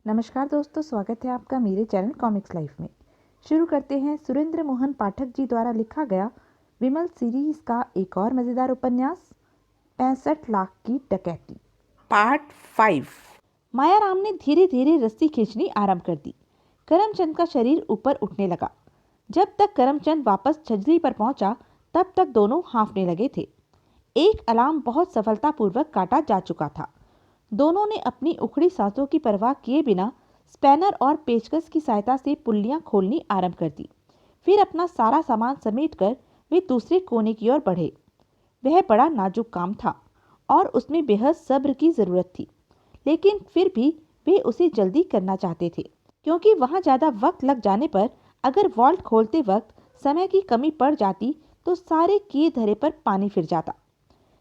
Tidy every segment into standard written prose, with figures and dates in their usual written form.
नमस्कार दोस्तों, स्वागत है आपका मेरे चैनल कॉमिक्स लाइफ में। शुरू करते हैं सुरेंद्र मोहन पाठक जी द्वारा लिखा गया विमल सीरीज का एक और मज़ेदार उपन्यास 65 लाख की डकैती पार्ट 5। मायाराम ने धीरे धीरे रस्सी खींचनी आरंभ कर दी। करमचंद का शरीर ऊपर उठने लगा। जब तक करमचंद वापस छजली पर पहुंचा तब तक दोनों हाँफने लगे थे। एक अलार्म बहुत सफलतापूर्वक काटा जा चुका था। दोनों ने अपनी उखड़ी सांसों की परवाह किए बिना स्पैनर और पेचकस की सहायता से पुल्लियां खोलनी आरंभ कर दी। फिर अपना सारा सामान समेटकर वे दूसरे कोने की ओर बढ़े। वह बड़ा नाजुक काम था और उसमें बेहद सब्र की जरूरत थी, लेकिन फिर भी वे उसे जल्दी करना चाहते थे, क्योंकि वहां ज्यादा वक्त लग जाने पर अगर वॉल्ट खोलते वक्त समय की कमी पड़ जाती तो सारे किए धरे पर पानी फिर जाता।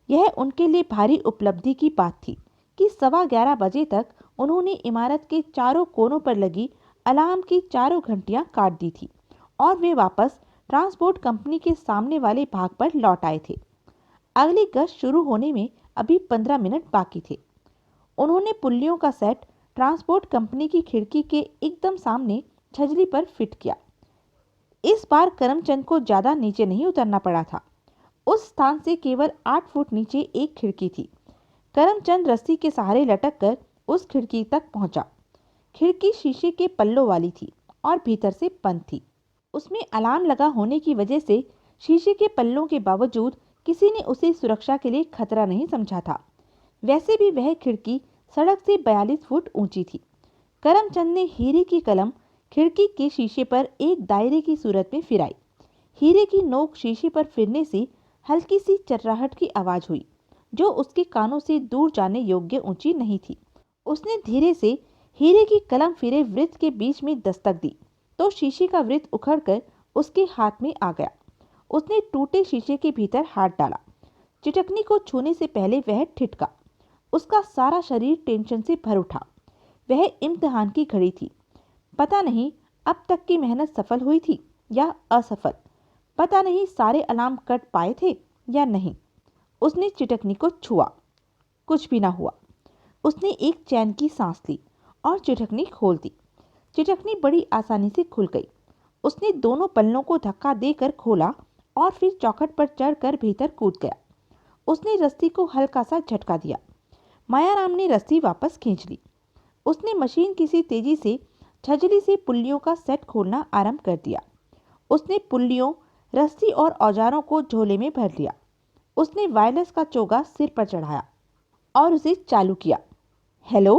यह उनके लिए भारी उपलब्धि की बात थी कि 11:15 बजे तक उन्होंने इमारत के चारों कोनों पर लगी अलार्म की चारों घंटियां काट दी थी और वे वापस ट्रांसपोर्ट कंपनी के सामने वाले भाग पर लौट आए थे। अगली गश्त शुरू होने में अभी 15 मिनट बाकी थे। उन्होंने पुल्लियों का सेट ट्रांसपोर्ट कंपनी की खिड़की के एकदम सामने छजली पर फिट किया। इस बार करमचंद को ज्यादा नीचे नहीं उतरना पड़ा था। उस स्थान से केवल 8 फुट नीचे एक खिड़की थी। करमचंद रस्सी के सहारे लटक कर उस खिड़की तक पहुंचा। खिड़की शीशे के पल्लों वाली थी और भीतर से बंद थी। उसमें अलार्म लगा होने की वजह से शीशे के पल्लों के बावजूद किसी ने उसे सुरक्षा के लिए खतरा नहीं समझा था। वैसे भी वह खिड़की सड़क से 42 फुट ऊंची थी। करमचंद ने हीरे की कलम खिड़की के शीशे पर एक दायरे की सूरत में फिराई। हीरे की नोक शीशे पर फिरने से हल्की सी चर्राहट की आवाज हुई, जो उसके कानों से दूर जाने योग्य ऊंची नहीं थी। उसने धीरे से हीरे की कलम फिरे वृत्त के बीच में दस्तक दी तो शीशे का वृत्त उखड़कर उसके हाथ में आ गया। उसने टूटे शीशे के भीतर हाथ डाला। चिटकनी को छूने से पहले वह ठिठका। उसका सारा शरीर टेंशन से भर उठा। वह इम्तिहान की घड़ी थी। पता नहीं अब तक की मेहनत सफल हुई थी या असफल। पता नहीं सारे अलार्म कट पाए थे या नहीं। उसने चिटकनी को छुआ। कुछ भी ना हुआ। उसने एक चैन की सांस ली और चिटकनी खोल दी। चिटकनी बड़ी आसानी से खुल गई। उसने दोनों पल्लों को धक्का देकर खोला और फिर चौखट पर चढ़कर भीतर कूद गया। उसने रस्सी को हल्का सा झटका दिया। मायाराम ने रस्सी वापस खींच ली। उसने मशीन की सी तेजी से छजली से पुल्लियों का सेट खोलना आरंभ कर दिया। उसने पुल्लियों, रस्सी और औजारों को झोले में भर लिया। उसने वायरलेस का चोगा सिर पर चढ़ाया और उसे चालू किया। हेलो,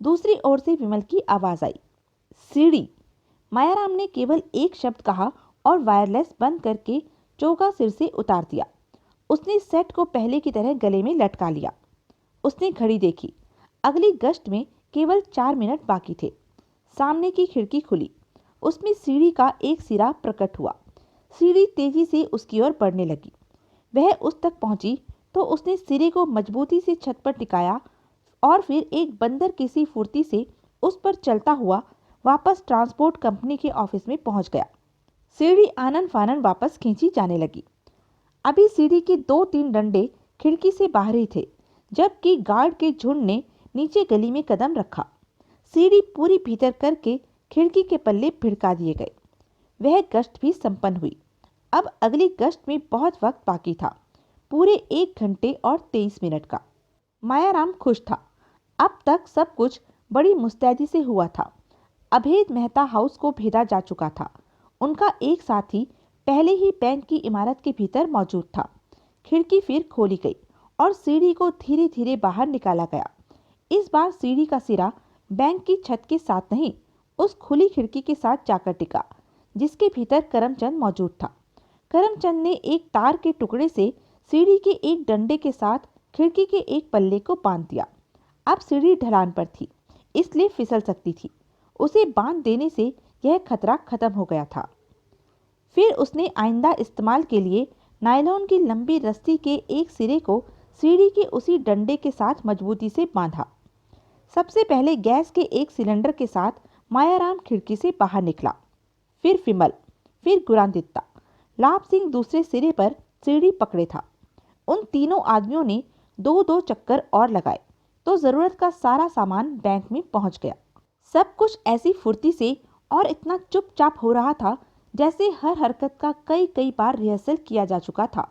दूसरी ओर से विमल की आवाज आई। सीढ़ी। मायाराम ने केवल एक शब्द कहा और वायरलेस बंद करके चोगा सिर से उतार दिया। उसने सेट को पहले की तरह गले में लटका लिया। उसने घड़ी देखी। अगली गश्त में केवल 4 मिनट बाकी थे। सामने की खिड़की खुली। उसमें सीढ़ी का एक सिरा प्रकट हुआ। सीढ़ी तेजी से उसकी ओर बढ़ने लगी। वह उस तक पहुंची तो उसने सिरे को मजबूती से छत पर टिकाया और फिर एक बंदर की सी फुर्ती से उस पर चलता हुआ वापस ट्रांसपोर्ट कंपनी के ऑफिस में पहुंच गया। सीढ़ी आनन फानन वापस खींची जाने लगी। अभी सीढ़ी के 2-3 डंडे खिड़की से बाहर ही थे, जबकि गार्ड के झुंड ने नीचे गली में कदम रखा। सीढ़ी पूरी भीतर करके खिड़की के पल्ले भिड़का दिए गए। वह गश्त भी संपन्न हुई। अब अगली गश्त में बहुत वक्त बाकी था, पूरे 1 घंटे और 23 मिनट का। मायाराम खुश था। अब तक सब कुछ बड़ी मुस्तैदी से हुआ था। अभेद मेहता हाउस को भेदा जा चुका था। उनका एक साथी पहले ही बैंक की इमारत के भीतर मौजूद था। खिड़की फिर खोली गई और सीढ़ी को धीरे धीरे बाहर निकाला गया। इस बार सीढ़ी का सिरा बैंक की छत के साथ नहीं, उस खुली खिड़की के साथ जाकर टिका, जिसके भीतर करमचंद मौजूद था। करमचंद ने एक तार के टुकड़े से सीढ़ी के एक डंडे के साथ खिड़की के एक पल्ले को बांध दिया। अब सीढ़ी ढलान पर थी, इसलिए फिसल सकती थी। उसे बांध देने से यह खतरा खत्म हो गया था। फिर उसने आइंदा इस्तेमाल के लिए नायलॉन की लंबी रस्सी के एक सिरे को सीढ़ी के उसी डंडे के साथ मजबूती से बांधा। सबसे पहले गैस के एक सिलेंडर के साथ मायाराम खिड़की से बाहर निकला। फिर विमल, फिर गुरांदित्ता। लाभ सिंह दूसरे सिरे पर सीढ़ी पकड़े था। उन तीनों आदमियों ने 2-2 चक्कर और लगाए तो जरूरत का सारा सामान बैंक में पहुंच गया। सब कुछ ऐसी फुर्ती से और इतना चुपचाप हो रहा था जैसे हर हरकत का कई कई बार रिहर्सल किया जा चुका था।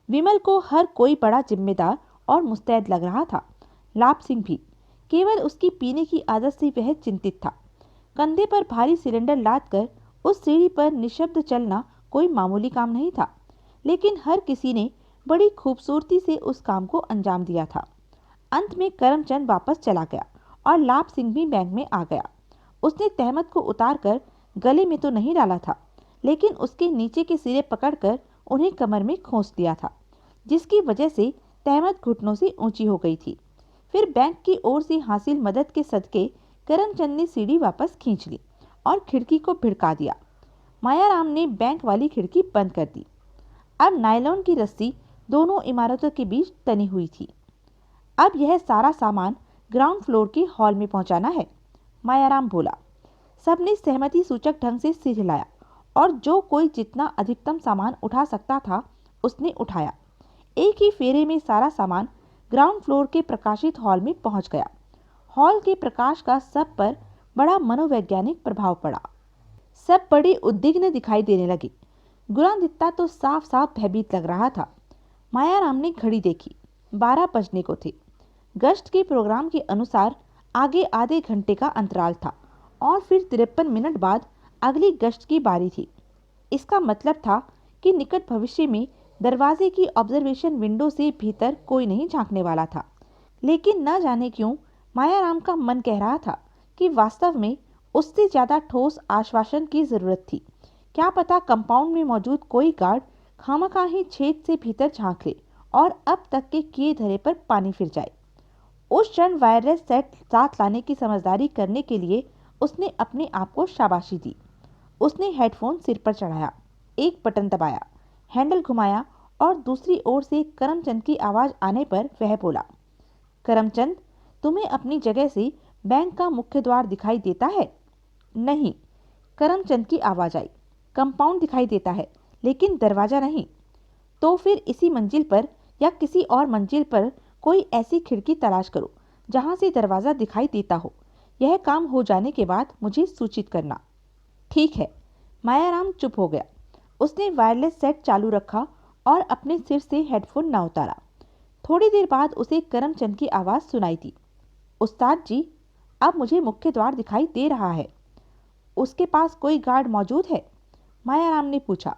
विमल को हर कोई बड़ा जिम्मेदार और मुस्तैद लग रहा था। लाभ सिंह भी। केवल उसकी पीने की आदत से वह चिंतित था। कंधे पर भारी सिलेंडर लाद कर उस सीढ़ी पर निशब्द चलना कोई मामूली काम नहीं था, लेकिन हर किसी ने बड़ी खूबसूरती से उस काम को अंजाम दिया था। अंत में करमचंद वापस चला गया और लाभ सिंह भी बैंक में आ गया। उसने तहमत को उतार कर गले में तो नहीं डाला था, लेकिन उसके नीचे के सिरे पकड़कर उन्हें कमर में खोस दिया था, जिसकी वजह से तहमत घुटनों से ऊंची हो गई थी। फिर बैंक की ओर से हासिल मदद के सदके करमचंद ने सीढ़ी वापस खींच ली और खिड़की को भिड़का दिया। मायाराम ने बैंक वाली खिड़की बंद कर दी। अब नायलॉन की रस्सी दोनों इमारतों के बीच तनी हुई थी। अब यह सारा सामान ग्राउंड फ्लोर के हॉल में पहुंचाना है, मायाराम बोला। सबने सहमति सूचक ढंग से सिर हिलाया और जो कोई जितना अधिकतम सामान उठा सकता था उसने उठाया। एक ही फेरे में सारा सामान ग्राउंड फ्लोर के प्रकाशित हॉल में पहुंच गया। हॉल के प्रकाश का सब पर बड़ा मनोवैज्ञानिक प्रभाव पड़ा। सब बड़े उद्विग्न दिखाई देने लगे। गुरादित्ता तो साफ साफ भयभीत लग रहा था। मायाराम ने घड़ी देखी, 12 बजने को थे। गश्त के प्रोग्राम के अनुसार आगे आधे घंटे का अंतराल था और फिर 53 मिनट बाद अगली गश्त की बारी थी। इसका मतलब था कि निकट भविष्य में दरवाजे की ऑब्जर्वेशन विंडो से भीतर कोई नहीं झांकने वाला था। लेकिन न जाने क्यों मायाराम का मन कह रहा था कि वास्तव में उससे ज्यादा ठोस आश्वासन की जरूरत थी। क्या पता कंपाउंड में मौजूद कोई गार्ड खामखाही छेद से भीतर झांक ले और अब तक के किए धरे पर पानी फिर जाए। उस क्षण वायरलेस सेट साथ लाने की समझदारी करने के लिए उसने अपने आप को शाबाशी दी। उसने हेडफोन सिर पर चढ़ाया, एक बटन दबाया, हैंडल घुमाया और दूसरी ओर से करमचंद की आवाज आने पर वह बोला, करमचंद, तुम्हें अपनी जगह से बैंक का मुख्य द्वार दिखाई देता है? नहीं, करमचंद की आवाज आई। कंपाउंड दिखाई देता है लेकिन दरवाजा नहीं। तो फिर इसी मंजिल पर या किसी और मंजिल पर कोई ऐसी खिड़की तलाश करो जहां से दरवाजा दिखाई देता हो। यह काम हो जाने के बाद मुझे सूचित करना। ठीक है। मायाराम चुप हो गया। उसने वायरलेस सेट चालू रखा और अपने सिर से हेडफोन न उतारा। थोड़ी देर बाद उसे करमचंद की आवाज सुनाई दी, उस्ताद जी, अब मुझे मुख्य द्वार दिखाई दे रहा है। उसके पास कोई गार्ड मौजूद है? मायाराम ने पूछा।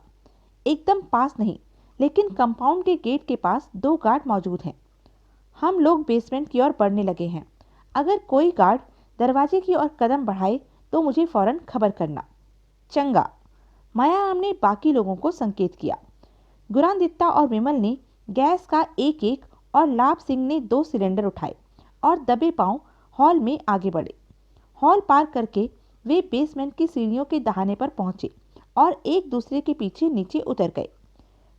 एकदम पास नहीं, लेकिन कंपाउंड के गेट के पास 2 गार्ड मौजूद हैं। हम लोग बेसमेंट की ओर बढ़ने लगे हैं। अगर कोई गार्ड दरवाजे की ओर कदम बढ़ाए तो मुझे फौरन खबर करना। चंगा। मायाराम ने बाकी लोगों को संकेत किया। गुरादित्ता और विमल ने गैस का एक और लाभ सिंह ने 2 सिलेंडर उठाए और दबे पांव हॉल में आगे बढ़े। हॉल पार करके वे बेसमेंट की सीढ़ियों के दहाने पर पहुंचे और एक दूसरे के पीछे नीचे उतर गए।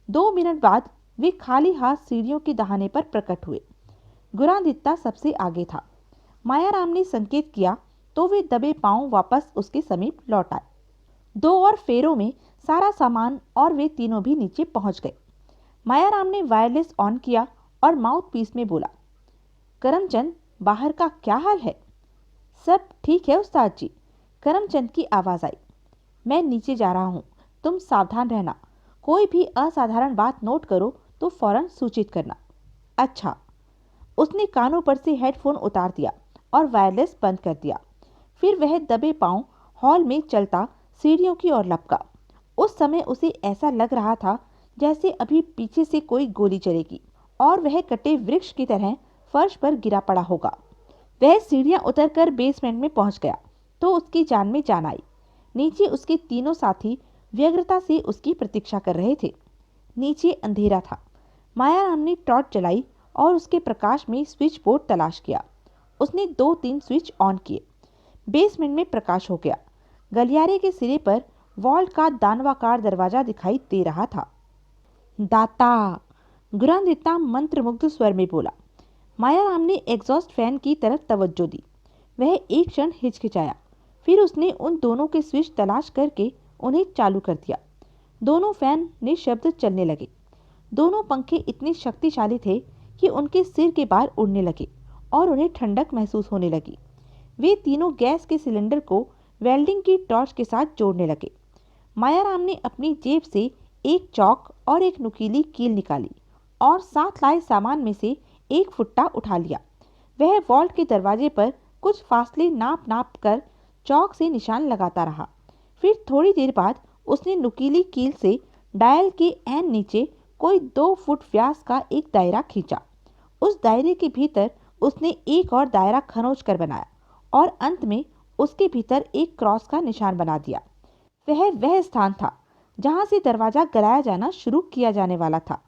2 मिनट बाद वे खाली हाथ सीढ़ियों के दहाने पर प्रकट हुए। गुरादित्ता सबसे आगे था। मायाराम ने संकेत किया तो वे दबे पांव वापस उसके समीप लौट आए। 2 और फेरों में सारा सामान और वे तीनों भी नीचे पहुंच गए। मायाराम ने वायरलेस ऑन किया और माउथ पीस में बोला, करमचंद, बाहर का क्या हाल है? सब ठीक है उस्ताद जी, करमचंद की आवाज आई। मैं नीचे जा रहा हूँ, तुम सावधान रहना। कोई भी असाधारण बात नोट करो तो फौरन सूचित करना। अच्छा। उसने कानों पर से हेडफोन उतार दिया और वायरलेस बंद कर दिया। फिर वह दबे पांव हॉल में चलता सीढ़ियों की ओर लपका। उस समय उसे ऐसा लग रहा था जैसे अभी पीछे से कोई गोली चलेगी और वह कटे वृक्ष की तरह फर्श पर गिरा पड़ा होगा। वह सीढ़ियां उतरकर बेसमेंट में पहुंच गया तो उसकी जान में जान आई। नीचे उसके तीनों साथी व्यग्रता से उसकी प्रतीक्षा कर रहे थे। नीचे अंधेरा था। मायाराम ने टॉर्च जलाई और उसके प्रकाश में स्विच बोर्ड तलाश किया। उसने 2-3 स्विच ऑन किए। बेसमेंट में प्रकाश हो गया। गलियारे के सिरे पर वॉल्ट का दानवाकार दरवाजा दिखाई दे रहा था। दाता, गुरादित्ता मंत्रमुग्ध स्वर में बोला। मायाराम ने एग्जॉस्ट फैन की तरफ तवज्जो दी। वह एक क्षण हिचकिचाया, फिर उसने उन दोनों के स्विच तलाश करके उन्हें चालू कर दिया। दोनों फैन निःशब्द चलने लगे। दोनों पंखे इतने शक्तिशाली थे कि उनके सिर के बाल उड़ने लगे और उन्हें ठंडक महसूस होने लगी। वे तीनों गैस के सिलेंडर को वेल्डिंग की टॉर्च के साथ जोड़ने लगे। मायाराम ने अपनी जेब से एक चौक और एक नुकीली कील निकाली और साथ लाए सामान में से एक फुट्टा उठा लिया। वह वॉल्ट के दरवाजे पर कुछ फासले नाप नाप कर चौक से निशान लगाता रहा। फिर थोड़ी देर बाद उसने नुकीली कील से डायल के ऐन नीचे कोई 2 फुट व्यास का एक दायरा खींचा। उस दायरे के भीतर उसने एक और दायरा खरोंच कर बनाया और अंत में उसके भीतर एक क्रॉस का निशान बना दिया। वह स्थान था जहां से दरवाजा गलाया जाना शुरू किया जाने वाला था।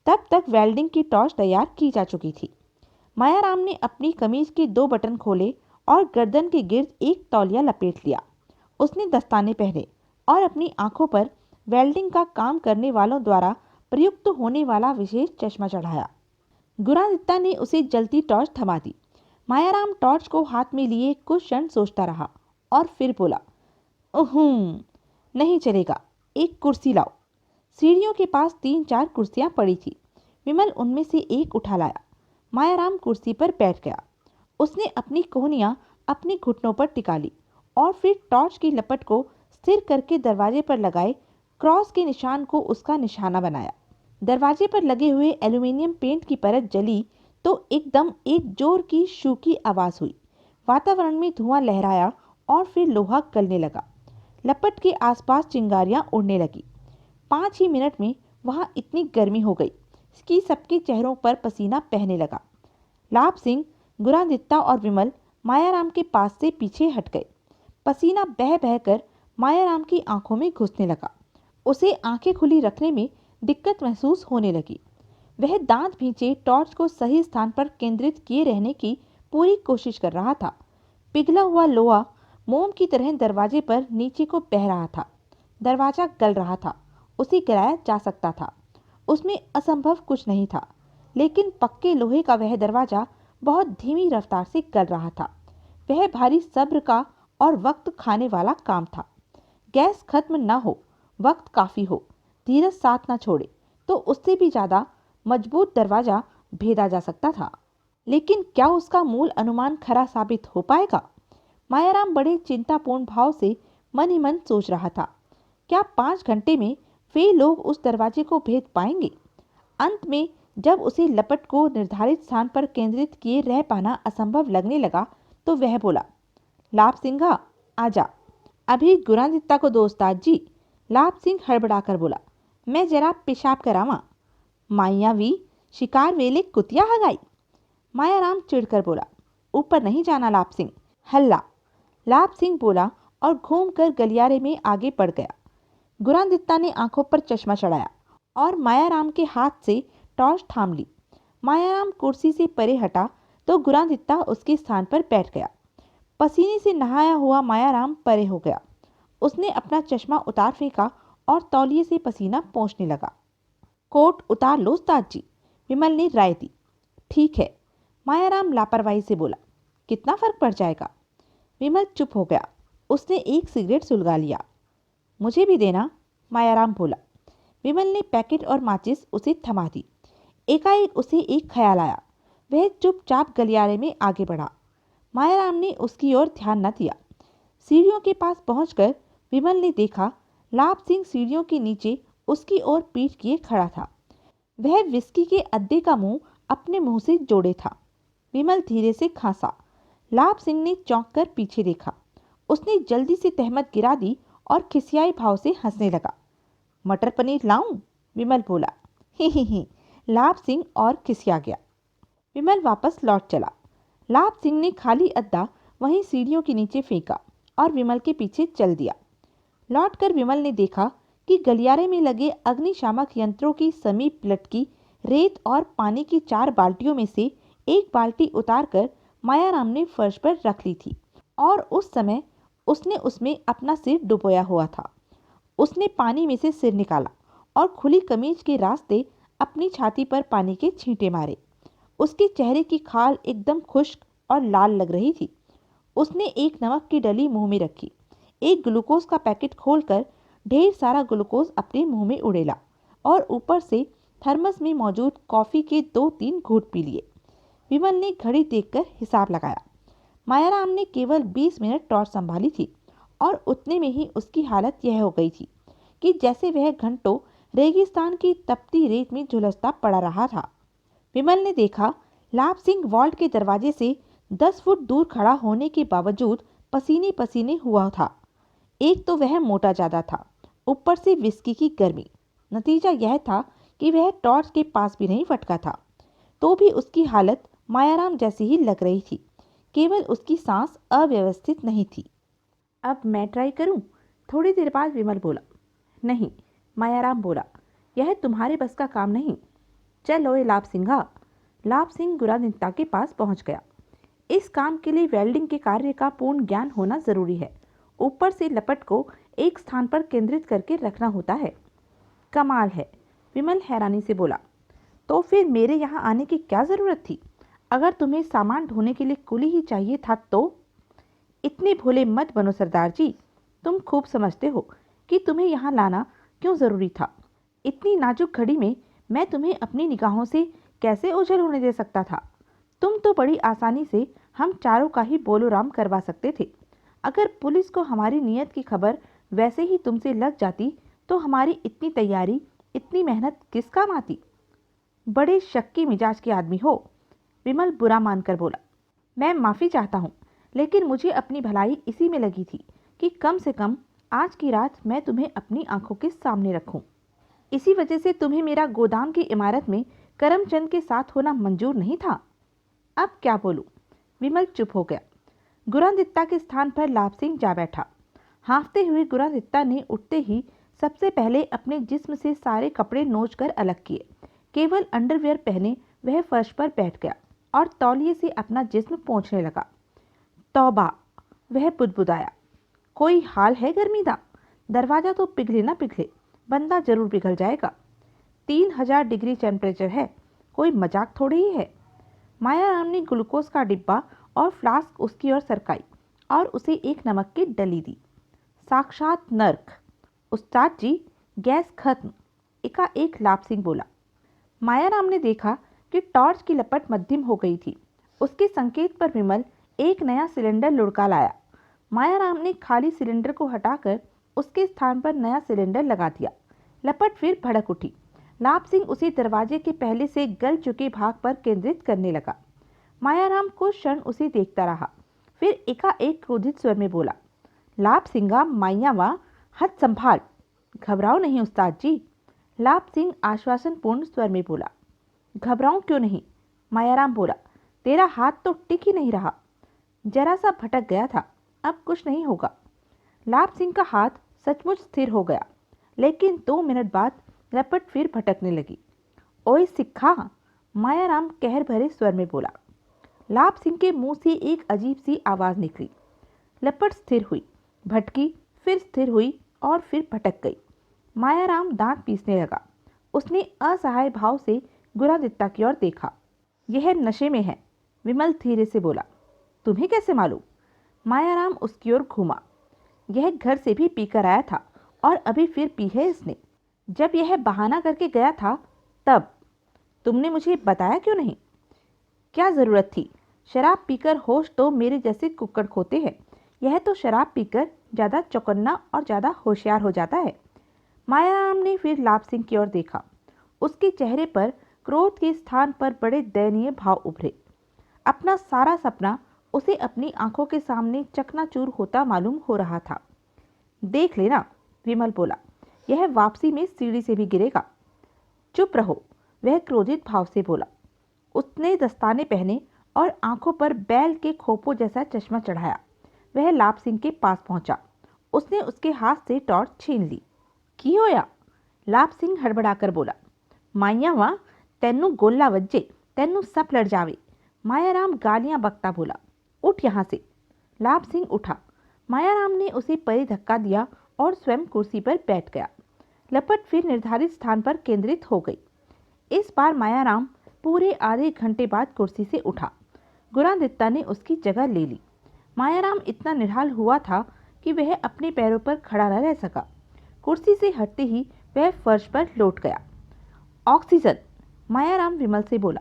तब तक वेल्डिंग की टॉर्च तैयार की जा चुकी थी। मायाराम ने अपनी कमीज के 2 बटन खोले और गर्दन के गिर्द एक तौलिया लपेट लिया। उसने दस्ताने पहने और अपनी आंखों पर वेल्डिंग का काम करने वालों द्वारा प्रयुक्त होने वाला विशेष चश्मा चढ़ाया। गुरादित्ता ने उसे जलती टॉर्च थमा दी। मायाराम टॉर्च को हाथ में लिए कुछ क्षण सोचता रहा और फिर बोला, नहीं चलेगा, एक कुर्सी लाओ। सीढ़ियों के पास 3-4 कुर्सियां पड़ी थी। विमल उनमें से एक उठा लाया। मायाराम कुर्सी पर बैठ गया। उसने अपनी कोहनियां अपने घुटनों पर टिका ली और फिर टॉर्च की लपट को स्थिर करके दरवाजे पर लगाए क्रॉस के निशान को उसका निशाना बनाया। दरवाजे पर लगे हुए एल्यूमिनियम पेंट की परत जली तो एकदम एक जोर की शू की आवाज हुई। वातावरण में धुआं लहराया और फिर लोहा गलने लगा। लपट के आसपास चिंगारियां उड़ने लगी। 5 ही मिनट में वहां इतनी गर्मी हो गई कि सबके चेहरों पर पसीना बहने लगा। लाभ सिंह, गुरादित्ता और विमल मायाराम के पास से पीछे हट गए। पसीना बह बहकर मायाराम की आंखों में घुसने लगा। उसे आंखें खुली रखने में दिक्कत महसूस होने लगी। वह दांत भींचे टॉर्च को सही स्थान पर केंद्रित किए रहने की पूरी कोशिश कर रहा था। पिघला हुआ लोहा मोम की तरह दरवाजे पर नीचे को बह रहा था। दरवाजा गल रहा था। उसे गिराया जा सकता था। उसमें असंभव कुछ नहीं था, लेकिन पक्के लोहे का वह दरवाजा बहुत धीमी रफ्तार से गल रहा था। वह भारी सब्र का और वक्त खाने वाला काम था। गैस खत्म न हो, वक्त काफी हो, धीरज साथ न छोड़े तो उससे भी ज्यादा मजबूत दरवाजा भेदा जा सकता था। लेकिन क्या उसका मूल अनुमान खरा साबित हो पाएगा? मायाराम बड़े चिंतापूर्ण भाव से मन ही मन सोच रहा था। क्या 5 घंटे में वे लोग उस दरवाजे को भेद पाएंगे? अंत में जब उसे लपट को निर्धारित स्थान पर केंद्रित किए रह पाना असंभव लगने लगा तो वह बोला, लाभ सिंघा, आजा। अभी गुरादित्ता को दो उस्ताद जी। लाभ सिंह हड़बड़ाकर बोला, मैं जरा पेशाब करावा। मायावी, शिकार वेले कुतिया हगाई। मायाराम चिढ़कर बोला, ऊपर नहीं जाना लाभ सिंह, हल्ला। लाभ सिंह बोला और घूमकर गलियारे में आगे बढ़ गया। गुरादित्ता ने आंखों पर चश्मा चढ़ाया और मायाराम के हाथ से टॉर्च थाम ली। मायाराम कुर्सी से परे हटा तो गुरादित्ता उसके स्थान पर बैठ गया। पसीने से नहाया हुआ मायाराम परे हो गया। उसने अपना चश्मा उतार फेंका और तौलिए से पसीना पोंछने लगा। कोट उतार लो उस्ताद जी, विमल ने राय दी। ठीक है, मायाराम लापरवाही से बोला, कितना फर्क पड़ जाएगा? विमल चुप हो गया। उसने एक सिगरेट सुलगा लिया। मुझे भी देना, मायाराम बोला। विमल ने पैकेट और माचिस उसे थमा दी। एकाएक उसे एक ख्याल आया। वह चुपचाप गलियारे में आगे बढ़ा। मायाराम ने उसकी ओर ध्यान न दिया। सीढ़ियों के पास पहुंचकर विमल ने देखा लाभ सिंह सीढ़ियों के नीचे उसकी ओर पीठ किए खड़ा था। वह विस्की के अड्डे का मुंह अपने मुंह से जोड़े था। विमल धीरे से खांसा। लाभ सिंह ने चौंक कर पीछे देखा। उसने जल्दी से तहमत गिरा दी और खिसियाए भाव से हंसने लगा। मटर पनीर लाऊं? विमल बोला। ही। लाभ सिंह और खिसिया गया। विमल वापस लौट चला। लाभ सिंह ने खाली अड्डा वहीं सीढ़ियों के नीचे फेंका और विमल के पीछे चल दिया। लौटकर विमल ने देखा कि गलियारे में लगे अग्निशामक यंत्रों की समीप लटकी रेत और पानी की 4 बाल्टियों में से एक बाल्टी उतारकर मायाराम ने फर्श पर रख ली थी और उस समय उसने उसमें अपना सिर डुबोया हुआ था। उसने पानी में से सिर निकाला और खुली कमीज के रास्ते अपनी छाती पर पानी के छींटे मारे। उसके चेहरे की खाल एकदम खुश्क और लाल लग रही थी। उसने एक नमक की डली मुंह में रखी। एक ग्लूकोज का पैकेट खोलकर ढेर सारा ग्लूकोज अपने मुंह में उड़ेला और ऊपर से थर्मस में मौजूद कॉफी के 2-3 घूंट पी लिए। विमल ने घड़ी देखकर हिसाब लगाया। मायाराम ने केवल 20 मिनट टॉर्च संभाली थी और उतने में ही उसकी हालत यह हो गई थी कि जैसे वह घंटों रेगिस्तान की तपती रेत में झुलसता पड़ा रहा था। विमल ने देखा, लाभ सिंह वॉल्ट के दरवाजे से 10 फुट दूर खड़ा होने के बावजूद पसीने पसीने हुआ था। एक तो वह मोटा ज्यादा था, ऊपर से विस्की की गर्मी। नतीजा यह था कि वह टॉर्च के पास भी नहीं फटका था। तो भी उसकी हालत मायाराम जैसी ही लग रही थी, केवल उसकी सांस अव्यवस्थित नहीं थी। अब मैं ट्राई करूं? थोड़ी देर बाद विमल बोला। नहीं, मायाराम बोला, यह तुम्हारे बस का काम नहीं। चलो ए लाभ सिंघा। लाभ सिंह गुरादित्ता के पास पहुंच गया। इस काम के लिए वेल्डिंग के कार्य का पूर्ण ज्ञान होना जरूरी है। ऊपर से लपट को एक स्थान पर केंद्रित करके रखना होता है। कमाल है, विमल हैरानी से बोला। तो फिर मेरे यहाँ आने की क्या जरूरत थी? अगर तुम्हें सामान ढोने के लिए कुली ही चाहिए था तो? इतने भोले मत बनो सरदार जी। तुम खूब समझते हो कि तुम्हें यहाँ लाना क्यों जरूरी था। इतनी नाजुक घड़ी में मैं तुम्हें अपनी निगाहों से कैसे ओझल होने दे सकता था? तुम तो बड़ी आसानी से हम चारों का ही बोलोराम करवा सकते थे। अगर पुलिस को हमारी नीयत की खबर वैसे ही तुमसे लग जाती तो हमारी इतनी तैयारी, इतनी मेहनत किस काम आती? बड़े शक्की मिजाज के आदमी हो, विमल बुरा मानकर बोला। मैं माफ़ी चाहता हूँ, लेकिन मुझे अपनी भलाई इसी में लगी थी कि कम से कम आज की रात मैं तुम्हें अपनी आंखों के सामने रखूं। इसी वजह से तुम्हें मेरा गोदाम की इमारत में करमचंद के साथ होना मंजूर नहीं था। अब क्या बोलूं? विमल चुप हो गया। गुरादित्ता के स्थान पर लाभ सिंह जा बैठा। हाँफते हुए गुरादित्ता ने उठते ही सबसे पहले अपने जिस्म से सारे कपड़े नोच कर अलग किए। केवल अंडरवियर पहने वह फर्श पर बैठ गया और तौलिए से अपना जिस्म पोंछने लगा। तौबा, वह बुदबुदाया। कोई हाल है गर्मीदा? दरवाजा तो पिघले ना पिघले, बंदा जरूर पिघल जाएगा। 3000 डिग्री टेम्परेचर है, कोई मजाक थोड़ी ही है। मायाराम ने ग्लूकोज का डिब्बा और फ्लास्क उसकी ओर सरकाई और उसे एक नमक की डली दी। साक्षात नर्क। उस्ताद जी, गैस खत्म, एकाएक लाभ सिंह बोला। मायाराम ने देखा कि टॉर्च की लपट मध्यम हो गई थी। उसके संकेत पर विमल एक नया सिलेंडर लुढ़का लाया। मायाराम ने खाली सिलेंडर को हटाकर उसके स्थान पर नया सिलेंडर लगा दिया। लपट फिर भड़क उठी। लाभ सिंह उसे दरवाजे के पहले से गल चुके भाग पर केंद्रित करने लगा। मायाराम कुछ क्षण उसे देखता रहा, फिर एकाएक क्रोधित स्वर में बोला, लाभ सिंघा माइयावा, हद संभाल। घबराओ नहीं उस्ताद जी, लाभ सिंह आश्वासनपूर्ण स्वर में बोला। घबराऊं क्यों नहीं? मायाराम बोला। तेरा हाथ तो टिक ही नहीं रहा, जरा सा भटक गया था, अब कुछ नहीं होगा। लाभ सिंह का हाथ सचमुच स्थिर हो गया, लेकिन 2 मिनट बाद लपट फिर भटकने लगी। ओए सिक्खा, मायाराम कहर भरे स्वर में बोला। लाभ सिंह के मुंह से एक अजीब सी आवाज निकली। लपट स्थिर हुई, भटकी, फिर स्थिर हुई और फिर भटक गई। मायाराम दांत पीसने लगा। उसने असहाय भाव से गुरादित्ता की ओर देखा। यह नशे में है, विमल धीरे से बोला। तुम्हें कैसे मालूम? मायाराम उसकी ओर घूमा। यह घर से भी पीकर आया था और अभी फिर पी है इसने। जब यह बहाना करके गया था तब। तुमने मुझे बताया क्यों नहीं? क्या जरूरत थी? शराब पीकर होश तो मेरे जैसे कुक्कड़ खोते हैं, यह तो शराब पीकर ज्यादा चौकन्ना और ज्यादा होशियार हो जाता है। मायाराम ने फिर लाभ सिंह की ओर देखा। उसके चेहरे पर क्रोध के स्थान पर बड़े दयनीय भाव उभरे। अपना सारा सपना उसे अपनी आंखों के सामने चकनाचूर होता मालूम हो रहा था। देख लेना, विमल बोला, यह वापसी में सीढ़ी से भी गिरेगा। चुप रहो, वह क्रोधित भाव से बोला। उसने दस्ताने पहने और आंखों पर बैल के खोपों जैसा चश्मा चढ़ाया। वह लाभ सिंह के पास पहुंचा। उसने उसके हाथ से टॉर्च छीन ली। की होया? लाभ सिंह हड़बड़ाकर बोला। माइया वाह, तेनू गोला वज्जे, तेनू सब लड़ जावे। मायाराम गालियां बकता बोला। उठ यहाँ से। लाभ सिंह उठा। मायाराम ने उसे परे धक्का दिया और स्वयं कुर्सी पर बैठ गया। लपट फिर निर्धारित स्थान पर केंद्रित हो गई। इस बार मायाराम पूरे आधे घंटे बाद कुर्सी से उठा। गुरादित्ता ने उसकी जगह ले ली। मायाराम इतना निढाल हुआ था कि वह अपने पैरों पर खड़ा न रह सका। कुर्सी से हटते ही वह फर्श पर लौट गया। ऑक्सीजन, मायाराम विमल से बोला।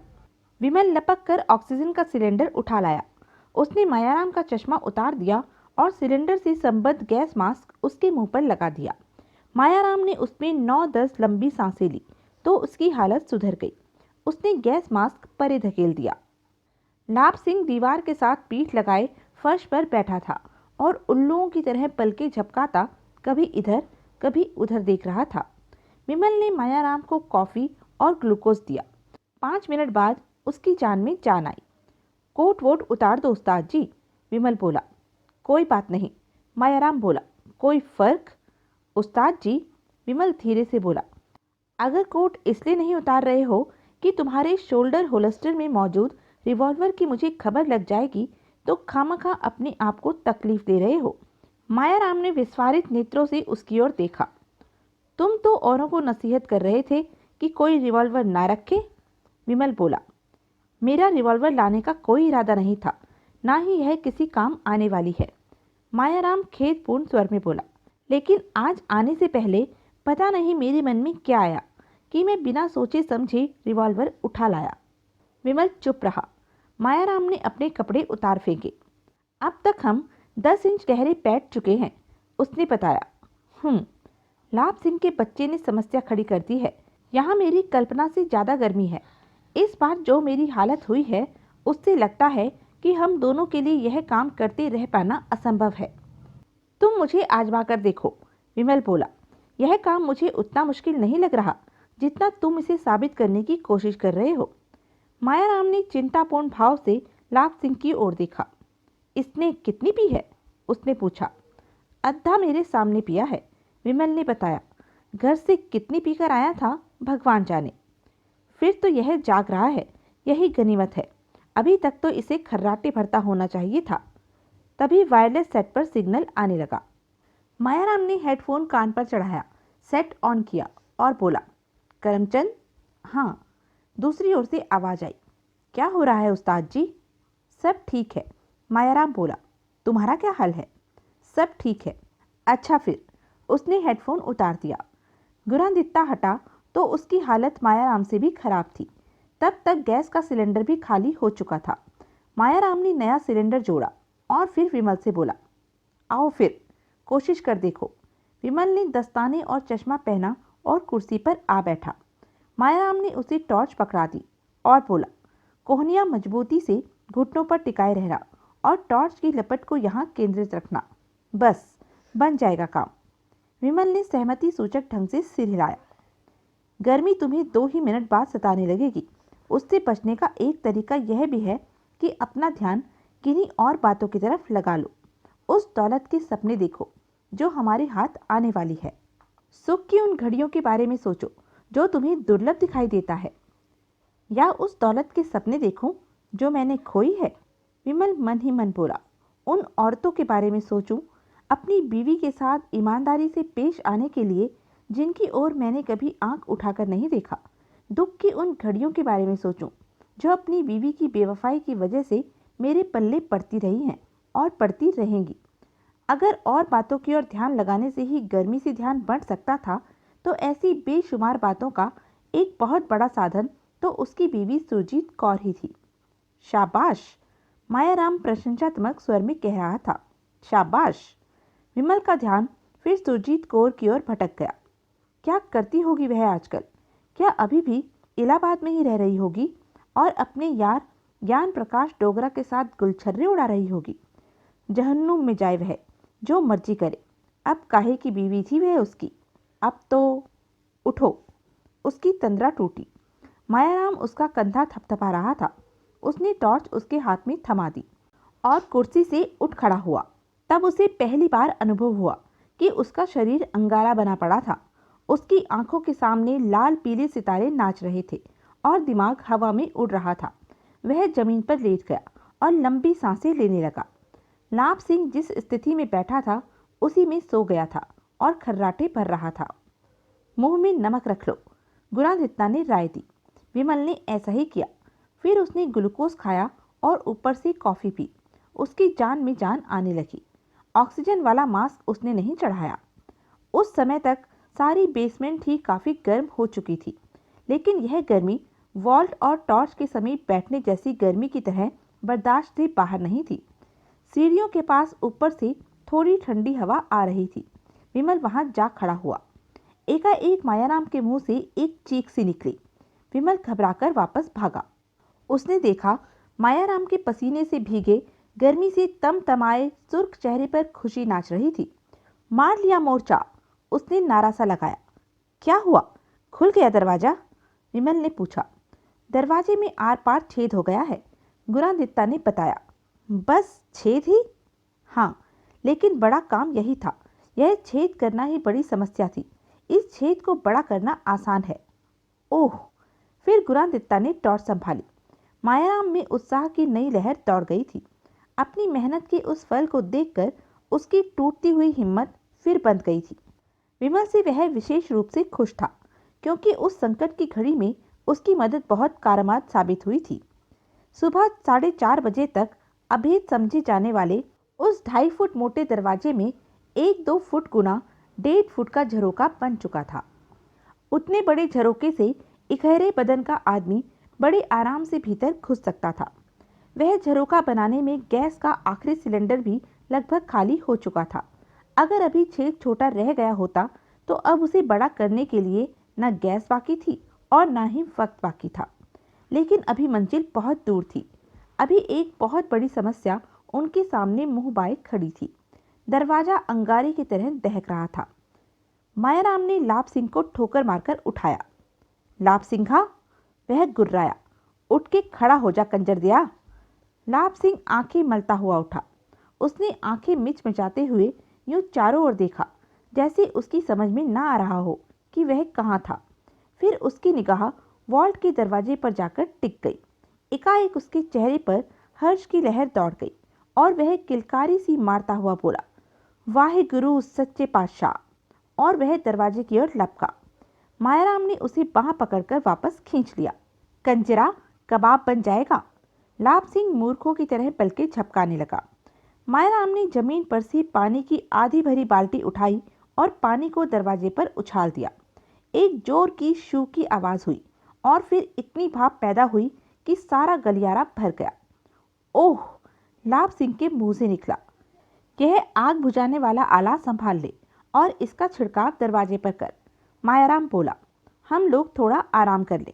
विमल लपक कर ऑक्सीजन का सिलेंडर उठा लाया। उसने मायाराम का चश्मा उतार दिया और सिलेंडर से संबद्ध गैस मास्क उसके मुंह पर लगा दिया। मायाराम ने उसमें 9-10 लंबी सांसें ली तो उसकी हालत सुधर गई। उसने गैस मास्क परे धकेल दिया। लाभ सिंह दीवार के साथ पीठ लगाए फर्श पर बैठा था और उल्लुओं की तरह पलके झपकाता कभी इधर कभी उधर देख रहा था। विमल ने मायाराम को कॉफी और ग्लूकोज दिया। 5 मिनट बाद उसकी जान में जान आई। कोट वोट उतार दो उस्ताद जी, विमल बोला। कोई बात नहीं, मायाराम बोला। कोई फर्क? उस्ताद जी, विमल धीरे से बोला, अगर कोट इसलिए नहीं उतार रहे हो कि तुम्हारे शोल्डर होल्स्टर में मौजूद रिवॉल्वर की मुझे खबर लग जाएगी तो खामखा अपने आप को तकलीफ दे रहे हो। मायाराम ने विस्फारित नेत्रों से उसकी ओर देखा। तुम तो औरों को नसीहत कर रहे थे कि कोई रिवॉल्वर ना रखे, विमल बोला। मेरा रिवॉल्वर लाने का कोई इरादा नहीं था, ना ही यह किसी काम आने वाली है, मायाराम खेदपूर्ण स्वर में बोला। लेकिन आज आने से पहले पता नहीं मेरे मन में क्या आया कि मैं बिना सोचे समझे रिवॉल्वर उठा लाया। विमल चुप रहा। मायाराम ने अपने कपड़े उतार फेंके। अब तक हम 10 इंच गहरे बैठ चुके हैं, उसने बताया। लाभ सिंह के बच्चे ने समस्या खड़ी कर दी है। यहाँ मेरी कल्पना से ज़्यादा गर्मी है। इस बार जो मेरी हालत हुई है उससे लगता है कि हम दोनों के लिए यह काम करते रह पाना असंभव है। तुम मुझे आजमा कर देखो, विमल बोला। यह काम मुझे उतना मुश्किल नहीं लग रहा जितना तुम इसे साबित करने की कोशिश कर रहे हो। मायाराम ने चिंतापूर्ण भाव से लाभ सिंह की ओर देखा। इसने कितनी पी है? उसने पूछा। अद्धा मेरे सामने पिया है, विमल ने बताया। घर से कितनी पीकर आया था भगवान जाने। फिर तो यह जाग रहा है, यही गनीमत है। अभी तक तो इसे खर्राटे भरता होना चाहिए था। तभी वायरलेस सेट पर सिग्नल आने लगा। मायाराम ने हेडफोन कान पर चढ़ाया, सेट ऑन किया और बोला, करमचंद? हाँ। दूसरी ओर से आवाज आई, क्या हो रहा है उस्ताद जी? सब ठीक है, मायाराम बोला। तुम्हारा क्या हाल है? सब ठीक है। अच्छा फिर। उसने हेडफोन उतार दिया। गुरांदित्ता हटा तो उसकी हालत मायाराम से भी खराब थी। तब तक गैस का सिलेंडर भी खाली हो चुका था। मायाराम ने नया सिलेंडर जोड़ा और फिर विमल से बोला, आओ फिर कोशिश कर देखो। विमल ने दस्ताने और चश्मा पहना और कुर्सी पर आ बैठा। मायाराम ने उसे टॉर्च पकड़ा दी और बोला, कोहनियाँ मजबूती से घुटनों पर टिकाए रहना और टॉर्च की लपट को यहाँ केंद्रित रखना। बस बन जाएगा काम। विमल ने सहमति सूचक ढंग से सिर हिलाया। गर्मी तुम्हें 2 ही मिनट बाद सताने लगेगी। उससे बचने का एक तरीका यह भी है कि अपना ध्यान किन्हीं और बातों की तरफ लगा लो। उस दौलत के सपने देखो जो हमारे हाथ आने वाली है। सुख की उन घड़ियों के बारे में सोचो जो तुम्हें दुर्लभ दिखाई देता है। या उस दौलत के सपने देखूं जो मैंने खोई है, विमल मन ही मन बोला। उन औरतों के बारे में सोचूं, अपनी बीवी के साथ ईमानदारी से पेश आने के लिए जिनकी ओर मैंने कभी आंख उठाकर नहीं देखा। दुख की उन घड़ियों के बारे में सोचूं जो अपनी बीवी की बेवफाई की वजह से मेरे पल्ले पड़ती रही हैं और पड़ती रहेंगी। अगर और बातों की ओर ध्यान लगाने से ही गर्मी से ध्यान बढ़ सकता था तो ऐसी बेशुमार बातों का एक बहुत बड़ा साधन तो उसकी बीवी सुरजीत कौर ही थी। शाबाश, मायाराम प्रशंसात्मक स्वर में कह रहा था। शाबाश। विमल का ध्यान फिर सुरजीत कौर की ओर भटक गया। क्या करती होगी वह आजकल? क्या अभी भी इलाहाबाद में ही रह रही होगी और अपने यार ज्ञान प्रकाश डोगरा के साथ गुलछर्रे उड़ा रही होगी? जहन्नुम में जाए वह, जो मर्जी करे। अब काहे की बीवी थी वह उसकी। अब तो उठो। उसकी तंद्रा टूटी। मायाराम उसका कंधा थपथपा रहा था। उसने टॉर्च उसके हाथ में थमा दी और कुर्सी से उठ खड़ा हुआ। तब उसे पहली बार अनुभव हुआ कि उसका शरीर अंगारा बना पड़ा था। उसकी आंखों के सामने लाल पीले सितारे नाच रहे थे और दिमाग हवा में उड़ रहा था। वह जमीन पर लेट गया और लंबी सांसें लेने लगा। लाभ सिंह जिस स्थिति में बैठा था उसी में सो गया था और खर्राटे भर रहा था। मुंह में नमक रख लो, गुणादित्य ने राय दी। विमल ने ऐसा ही किया। फिर उसने ग्लूकोज खाया और ऊपर से कॉफी पी। उसकी जान में जान आने लगी। ऑक्सीजन वाला मास्क उसने नहीं चढ़ाया। उस समय तक सारी बेसमेंट ही काफ़ी गर्म हो चुकी थी, लेकिन यह गर्मी वॉल्ट और टॉर्च के समीप बैठने जैसी गर्मी की तरह बर्दाश्त से बाहर नहीं थी। सीढ़ियों के पास ऊपर से थोड़ी ठंडी हवा आ रही थी। विमल वहां जा खड़ा हुआ। एकाएक मायाराम के मुंह से एक चीख सी निकली। विमल घबराकर वापस भागा। उसने देखा मायाराम के पसीने से भीगे, गर्मी से तमतमाए सुर्ख चेहरे पर खुशी नाच रही थी। मार लिया मोर्चा, उसने नारा सा लगाया। क्या हुआ, खुल गया दरवाजा? विमल ने पूछा। दरवाजे में आर पार छेद हो गया है, गुरादित्य ने बताया। बस छेद ही? हाँ, लेकिन बड़ा काम यही था। यह छेद करना ही बड़ी समस्या थी। इस छेद को बड़ा करना आसान है। ओह! फिर गुरादित्य ने टॉर्च संभाली। मायाराम में उत्साह की नई लहर दौड़ गई थी। अपनी मेहनत के उस फल को देखकर उसकी टूटती हुई हिम्मत फिर बंध गई थी। विमल से वह विशेष रूप से खुश था, क्योंकि उस संकट की घड़ी में उसकी मदद बहुत कारआमद साबित हुई थी। सुबह 4:30 बजे तक अभेद समझे जाने वाले उस 2.5 फुट मोटे दरवाजे में 1-2 फुट गुना 1.5 फुट का झरोका बन चुका था। उतने बड़े झरोके से इकहरे बदन का आदमी बड़े आराम से भीतर घुस सकता था। वह झरोका बनाने में गैस का आखिरी सिलेंडर भी लगभग खाली हो चुका था। अगर अभी छेद छोटा रह गया होता तो अब उसे बड़ा करने के लिए न गैस बाकी थी और न ही वक्त बाकी था। लेकिन अभी मंजिल बहुत दूर थी। अभी एक बहुत बड़ी समस्या उनके सामने मुंह बाए खड़ी थी। दरवाजा अंगारे की तरह दहक रहा था। मायाराम ने लाभ सिंह को ठोकर मारकर उठाया। लाभ सिंघा, वह गुर्राया। उठ के खड़ा हो जा कंजर दिया। लाभ सिंह आंखें मलता हुआ उठा। उसने आंखें मिचमिचाते हुए यूं चारों ओर देखा, जैसे उसकी समझ में ना आ रहा हो कि वह कहाँ था। फिर उसकी निगाह वॉल्ट के दरवाजे पर जाकर टिक गई। एकाएक उसके चेहरे पर हर्ष की लहर दौड़ गई और वह किलकारी सी मारता हुआ बोला, वाहिगुरु सच्चे पातशाह, और वह दरवाजे की ओर लपका। मायाराम ने उसे बांह पकड़कर वापस खींच लिया। कंजरा, कबाब बन जाएगा। लाभ सिंह मूर्खों की तरह पलके झपकाने लगा। मायाराम ने जमीन पर से पानी की आधी भरी बाल्टी उठाई और पानी को दरवाजे पर उछाल दिया। एक जोर की शू की आवाज हुई और फिर इतनी भाप पैदा हुई कि सारा गलियारा भर गया। ओह! लाभ सिंह के मुंह से निकला। यह आग बुझाने वाला आला संभाल ले और इसका छिड़काव दरवाजे पर कर। मायाराम बोला, हम लोग थोड़ा आराम कर ले।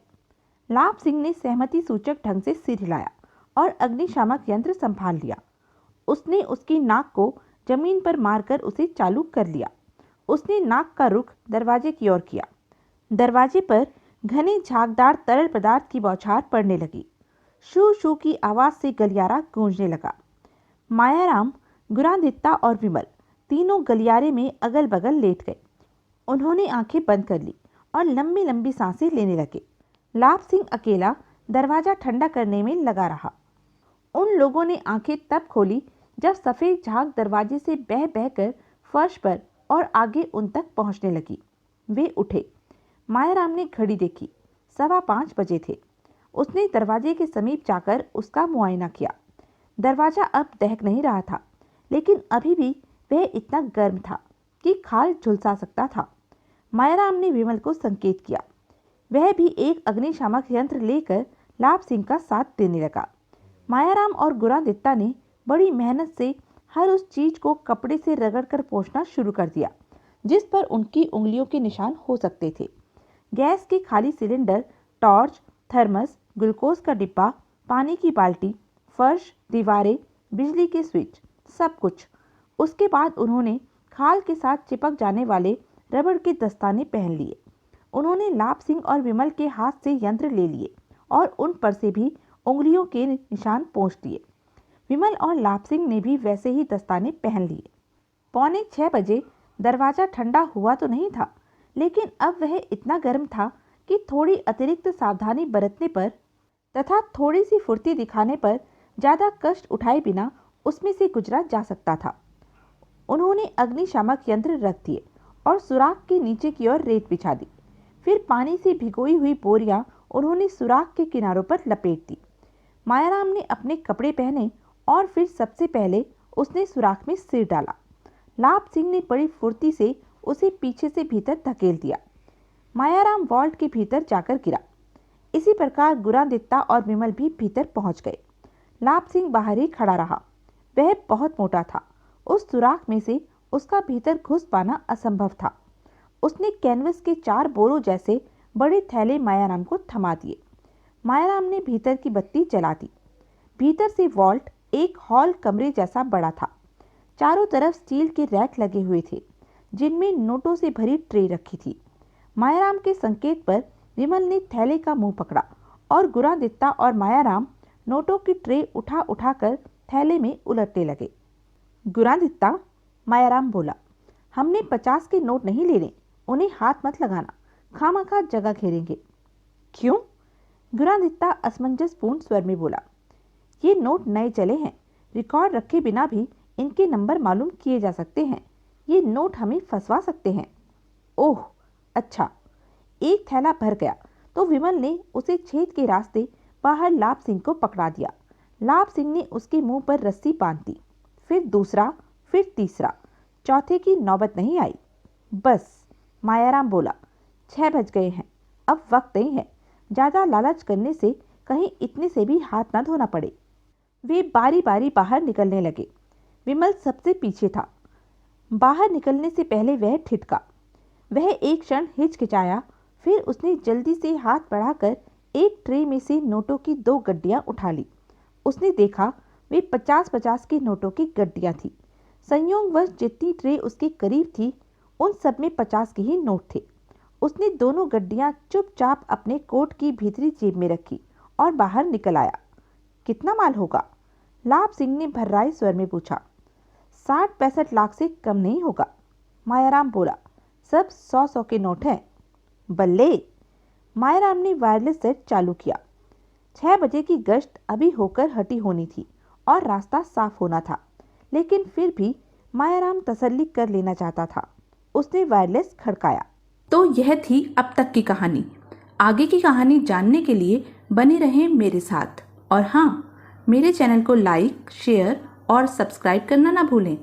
लाभ सिंह ने सहमति सूचक ढंग से सिर हिलाया और अग्निशामक यंत्र संभाल लिया। उसने उसकी नाक को जमीन पर मारकर उसे चालू कर लिया। उसने नाक का रुख दरवाजे की ओर किया। दरवाजे पर घने झागदार तरल पदार्थ की बौछार पड़ने लगी। शू शू की आवाज से गलियारा गूंजने लगा। मायाराम, गुरादित्य और विमल तीनों गलियारे में अगल बगल लेट गए। उन्होंने आंखें बंद कर ली और लंबी लंबी सांसें लेने लगे। लाभ सिंह अकेला दरवाजा ठंडा करने में लगा रहा। उन लोगों ने आंखें तब खोली जब सफेद झाग दरवाजे से बह बहकर फर्श पर और आगे उन तक पहुंचने लगी। वे उठे। मायाराम ने घड़ी देखी। 5:15 बजे थे। उसने दरवाजे के समीप जाकर उसका मुआयना किया। दरवाजा अब दहक नहीं रहा था, लेकिन अभी भी वह इतना गर्म था कि खाल झुलसा सकता था। मायाराम ने विमल को संकेत किया। वह भी एक अग्निशामक यंत्र लेकर लाभ सिंह का साथ देने लगा। मायाराम और गुरादित्य ने बड़ी मेहनत से हर उस चीज को कपड़े से रगड़कर पोंछना शुरू कर दिया जिस पर उनकी उंगलियों के निशान हो सकते थे। गैस के खाली सिलेंडर, टॉर्च, थर्मस, ग्लूकोज का डिब्बा, पानी की बाल्टी, फर्श, दीवारें, बिजली के स्विच, सब कुछ। उसके बाद उन्होंने खाल के साथ चिपक जाने वाले रबड़ के दस्ताने पहन लिए। उन्होंने लाभ सिंह और विमल के हाथ से यंत्र ले लिए और उन पर से भी उंगलियों के निशान पोंछ दिए। विमल और लाभ सिंह ने भी वैसे ही दस्ताने पहन लिए। 5:45 बजे दरवाजा ठंडा हुआ तो नहीं था, लेकिन अब वह इतना गर्म था कि थोड़ी अतिरिक्त सावधानी बरतने पर तथा थोड़ी सी फुर्ती दिखाने पर ज्यादा कष्ट उठाए बिना उसमें से गुजरा जा सकता था। उन्होंने अग्निशामक यंत्र रख दिए और सुराख के नीचे की ओर रेत बिछा दी। फिर पानी से भिगोई हुई बोरियां उन्होंने सुराख के किनारों पर लपेट दी। मायाराम ने अपने कपड़े पहने और फिर सबसे पहले उसने सुराख में सिर डाला। लाभ सिंह ने बड़ी फुर्ती से उसे पीछे से भीतर धकेल दिया। मायाराम वॉल्ट के भीतर जाकर गिरा। इसी प्रकार गुरादित्य और विमल भी भीतर पहुंच गए। लाभ सिंह बाहर ही खड़ा रहा। वह बहुत मोटा था। उस सुराख में से उसका भीतर घुस पाना असंभव था। उसने कैनवस के 4 बोरों जैसे बड़े थैले मायाराम को थमा दिए। मायाराम ने भीतर की बत्ती जला दी। भीतर से वॉल्ट एक हॉल कमरे जैसा बड़ा था। चारों तरफ स्टील के रैक लगे हुए थे जिनमें नोटों से भरी ट्रे रखी थी। मायाराम के संकेत पर विमल ने थैले का मुंह पकड़ा और गुरादित्ता और मायाराम नोटों की ट्रे उठा उठाकर थैले में उलटने लगे। गुरादित्ता, मायाराम बोला, हमने 50 के नोट नहीं लेने, उन्हें हाथ मत लगाना, खामखा जगह घेरेंगे। क्यों? गुरादित्ता असमंजसपूर्ण स्वर में बोला, ये नोट नए चले हैं, रिकॉर्ड रखे बिना भी इनके नंबर मालूम किए जा सकते हैं। ये नोट हमें फंसवा सकते हैं। ओह अच्छा। एक थैला भर गया तो विमल ने उसे छेद के रास्ते बाहर लाभ सिंह को पकड़ा दिया। लाभ सिंह ने उसके मुंह पर रस्सी बांध दी। फिर दूसरा, फिर तीसरा। चौथे की नौबत नहीं आई। बस, मायाराम बोला, 6 बज गए हैं, अब वक्त नहीं है। ज्यादा लालच करने से कहीं इतने से भी हाथ न धोना पड़े। वे बारी बारी बाहर निकलने लगे। विमल सबसे पीछे था। बाहर निकलने से पहले वह ठिठका। वह एक क्षण हिचकिचाया, फिर उसने जल्दी से हाथ बढ़ाकर एक ट्रे में से नोटों की 2 गड्डियां उठा ली। उसने देखा वे 50-50 के नोटों की गड्डियां थी। संयोगवश जितनी ट्रे उसके करीब थी उन सब में 50 के ही नोट थे। उसने दोनों गड्डियां चुपचाप अपने कोट की भीतरी जेब में रखी और बाहर निकल आया। कितना माल होगा? लाभ सिंह ने भर्राए स्वर में पूछा। 60-65 लाख से कम नहीं होगा, मायाराम बोला। सब 100-100 के नोट हैं। बल्ले। मायाराम ने वायरलेस सेट चालू किया। 6 बजे की गश्त अभी होकर हटी होनी थी और रास्ता साफ होना था, लेकिन फिर भी मायाराम तसल्ली कर लेना चाहता था। उसने वायरलेस खड़काया। तो यह थी अब तक की कहानी। आगे की कहानी जानने के लिए बने रहें मेरे साथ। और हाँ, मेरे चैनल को लाइक, शेयर और सब्सक्राइब करना ना भूलें।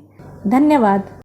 धन्यवाद।